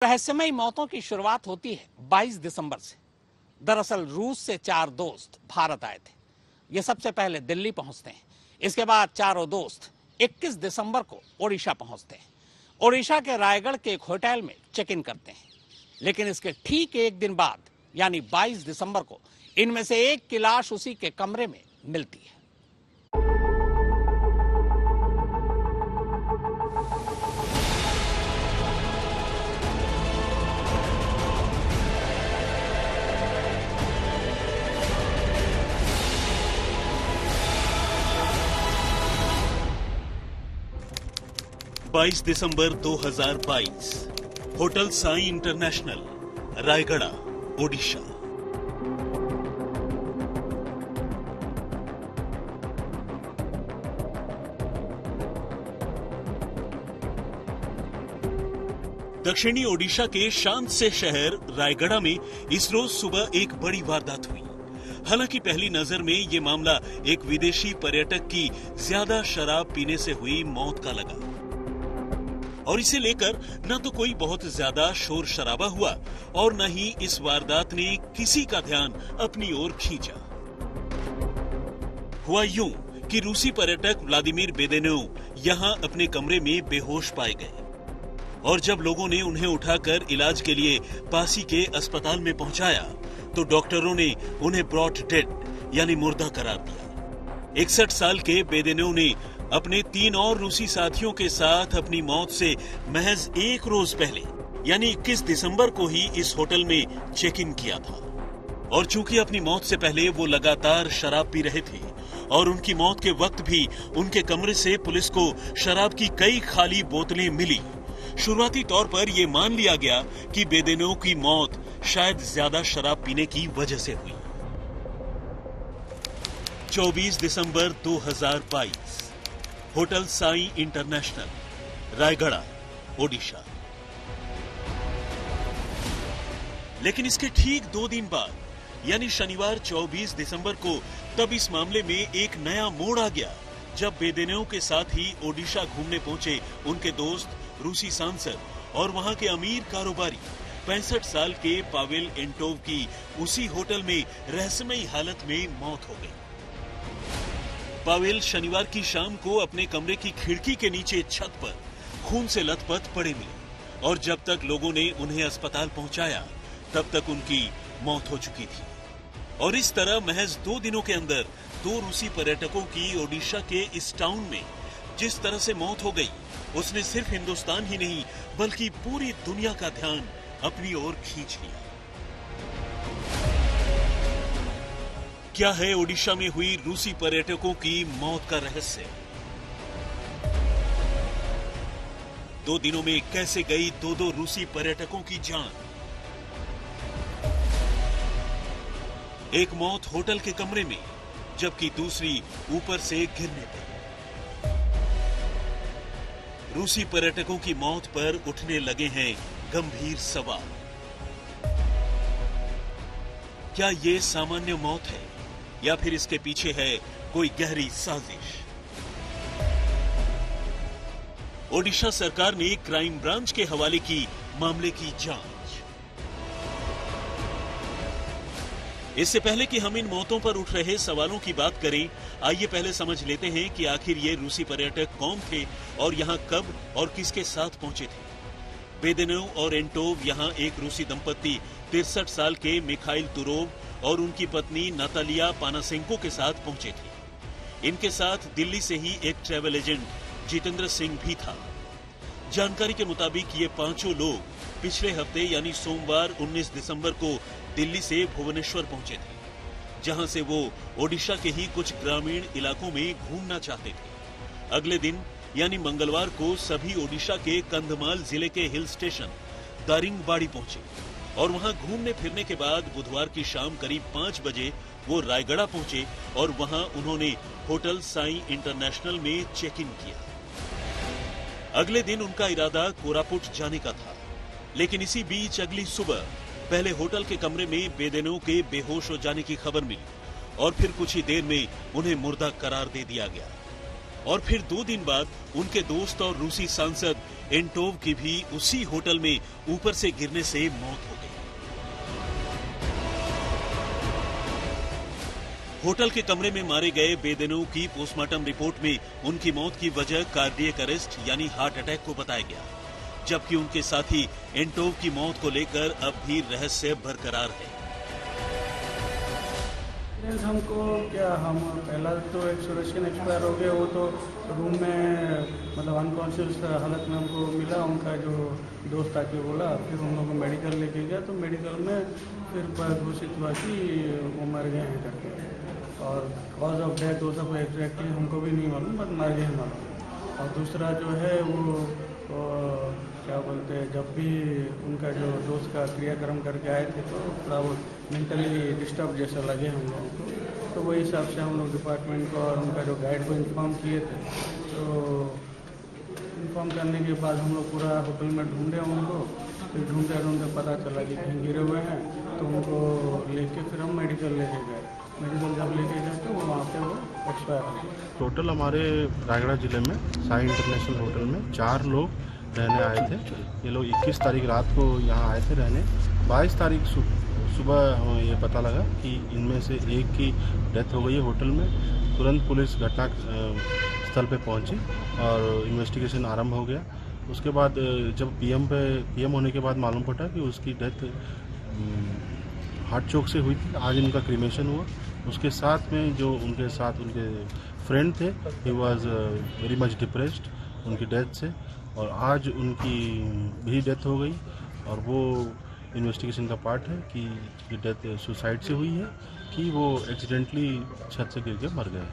रहस्यमयी मौतों की शुरुआत होती है 22 दिसंबर से। दरअसल रूस से 4 दोस्त भारत आए थे। ये सबसे पहले दिल्ली पहुंचते हैं। इसके बाद चारों दोस्त 21 दिसंबर को ओडिशा पहुंचते हैं। ओडिशा के रायगढ़ के एक होटल में चेक इन करते हैं। लेकिन इसके ठीक एक दिन बाद यानी 22 दिसंबर को इनमें से एक की लाश उसी के कमरे में मिलती है। 22 दिसंबर 2022 होटल साई इंटरनेशनल, रायगढ़, ओडिशा। दक्षिणी ओडिशा के शांत से शहर रायगढ़ में इस रोज सुबह एक बड़ी वारदात हुई। हालांकि पहली नजर में ये मामला एक विदेशी पर्यटक की ज्यादा शराब पीने से हुई मौत का लगा और इसे लेकर न तो कोई बहुत ज्यादा शोर शराबा हुआ और न ही इस वारदात ने किसी का ध्यान अपनी ओर खींचा। हुआ यूं कि रूसी पर्यटक व्लादिमीर बेदेनोव यहां अपने कमरे में बेहोश पाए गए और जब लोगों ने उन्हें उठाकर इलाज के लिए पासी के अस्पताल में पहुंचाया तो डॉक्टरों ने उन्हें ब्रॉट डेड यानी मुर्दा करार दिया। 61 साल के बेदेनोव ने अपने 3 और रूसी साथियों के साथ अपनी मौत से महज एक रोज पहले यानी 21 दिसंबर को ही इस होटल में चेक इन किया था और चूंकि अपनी मौत से पहले वो लगातार शराब पी रहे थे और उनकी मौत के वक्त भी उनके कमरे से पुलिस को शराब की कई खाली बोतलें मिली, शुरुआती तौर पर यह मान लिया गया कि बेदेनोव की मौत शायद ज्यादा शराब पीने की वजह से हुई। 24 दिसंबर 2022 होटल साई इंटरनेशनल, रायगढ़, ओडिशा। लेकिन इसके ठीक 2 दिन बाद यानी शनिवार 24 दिसंबर को तब इस मामले में एक नया मोड़ आ गया जब बेदेनोव के साथ ही ओडिशा घूमने पहुंचे उनके दोस्त रूसी सांसद और वहां के अमीर कारोबारी 65 साल के पावेल एंटोव की उसी होटल में रहस्यमयी हालत में मौत हो गई। पावेल शनिवार की शाम को अपने कमरे की खिड़की के नीचे छत पर खून से लथपथ पड़े मिले और जब तक लोगों ने उन्हें अस्पताल पहुंचाया तब तक उनकी मौत हो चुकी थी। और इस तरह महज 2 दिनों के अंदर 2 रूसी पर्यटकों की ओडिशा के इस टाउन में जिस तरह से मौत हो गई उसने सिर्फ हिंदुस्तान ही नहीं बल्कि पूरी दुनिया का ध्यान अपनी ओर खींच लिया। क्या है ओडिशा में हुई रूसी पर्यटकों की मौत का रहस्य? 2 दिनों में कैसे गई 2 रूसी पर्यटकों की जान? एक मौत होटल के कमरे में जबकि दूसरी ऊपर से गिरने पर। रूसी पर्यटकों की मौत पर उठने लगे हैं गंभीर सवाल। क्या ये सामान्य मौत है या फिर इसके पीछे है कोई गहरी साजिश? ओडिशा सरकार ने क्राइम ब्रांच के हवाले की मामले की जांच। इससे पहले कि हम इन मौतों पर उठ रहे सवालों की बात करें, आइए पहले समझ लेते हैं कि आखिर ये रूसी पर्यटक कौन थे और यहां कब और किसके साथ पहुंचे थे। बेदेनोव और एंटोव यहां एक रूसी दंपत्ति 63 साल के मिखाइल तुरोव और उनकी पत्नी नातालिया पानासेंको के साथ पहुंचे थे। इनके साथ दिल्ली से ही एक ट्रैवल एजेंट जितेंद्र सिंह भी था। जानकारी के मुताबिक ये 5 लोग पिछले हफ्ते यानी सोमवार 19 दिसंबर को दिल्ली से भुवनेश्वर पहुंचे थे, जहां से वो ओडिशा के ही कुछ ग्रामीण इलाकों में घूमना चाहते थे। अगले दिन यानी मंगलवार को सभी ओडिशा के कंधमाल जिले के हिल स्टेशन दारिंगबाड़ी पहुंचे और वहां घूमने फिरने के बाद बुधवार की शाम करीब 5 बजे वो रायगढ़ पहुंचे और वहां उन्होंने होटल साई इंटरनेशनल में चेक इन किया। अगले दिन उनका इरादा कोरापुट जाने का था, लेकिन इसी बीच अगली सुबह पहले होटल के कमरे में बेदेनोव के बेहोश हो जाने की खबर मिली और फिर कुछ ही देर में उन्हें मुर्दा करार दे दिया गया और फिर 2 दिन बाद उनके दोस्त और रूसी सांसद एंटोव की भी उसी होटल में ऊपर से गिरने से मौत हो गई। होटल के कमरे में मारे गए बेदिनों की पोस्टमार्टम रिपोर्ट में उनकी मौत की वजह कार्डियक अरेस्ट यानी हार्ट अटैक को बताया गया, जबकि उनके साथी एंटोव की मौत को लेकर अब भी रहस्य बरकरार है। हमको क्या, हम पहला तो एक सुरक्षित एक्सपायर हो गया, वो तो रूम में मतलब अनकॉन्शियस हालत में हमको मिला। उनका जो दोस्त आके बोला, फिर उन लोगों को मेडिकल लेके गया तो मेडिकल में फिर घोषित हुआ कि वो मर गए हैं करके। और कॉज ऑफ डेथ वो सब एग्जैक्टली हमको भी नहीं मालूम, बट मर गए मालूम। और दूसरा जो है वो क्या बोलते हैं, जब भी उनका जो दोस्त का क्रियाक्रम करके आए थे तो थोड़ा वो मेंटली डिस्टर्ब जैसा लगे हम लोगों को। तो वही हिसाब से हम लोग डिपार्टमेंट को और उनका जो गाइड को इन्फॉर्म किए थे। तो इन्फॉर्म करने के बाद हम लोग पूरा होटल में ढूंढे उनको। फिर ढूंढते ढूंढते पता चला कि कहीं गिरे हुए हैं, तो उनको लेके फिर हम मेडिकल लेके गए। मेडिकल जब लेके गए तो वहाँ पे वो एक्सपायर हो गए। टोटल हमारे रायगढ़ जिले में साई इंटरनेशनल होटल में 4 लोग रहने आए थे। ये लोग 21 तारीख रात को यहाँ आए थे रहने। 22 तारीख सुबह हमें ये पता लगा कि इनमें से एक की डेथ हो गई है होटल में। तुरंत पुलिस घटना स्थल पे पहुंची और इन्वेस्टिगेशन आरंभ हो गया। उसके बाद जब पीएम होने के बाद मालूम पड़ा कि उसकी डेथ हार्ट चोक से हुई थी। आज इनका क्रीमेशन हुआ। उसके साथ में जो उनके साथ उनके फ्रेंड थे, he was very much depressed उनकी डेथ से। और आज उनकी भी डेथ हो गई और वो इन्वेस्टिगेशन का पार्ट है कि डेथ सुसाइड से हुई है कि वो एक्सीडेंटली छत से गिर के मर गए।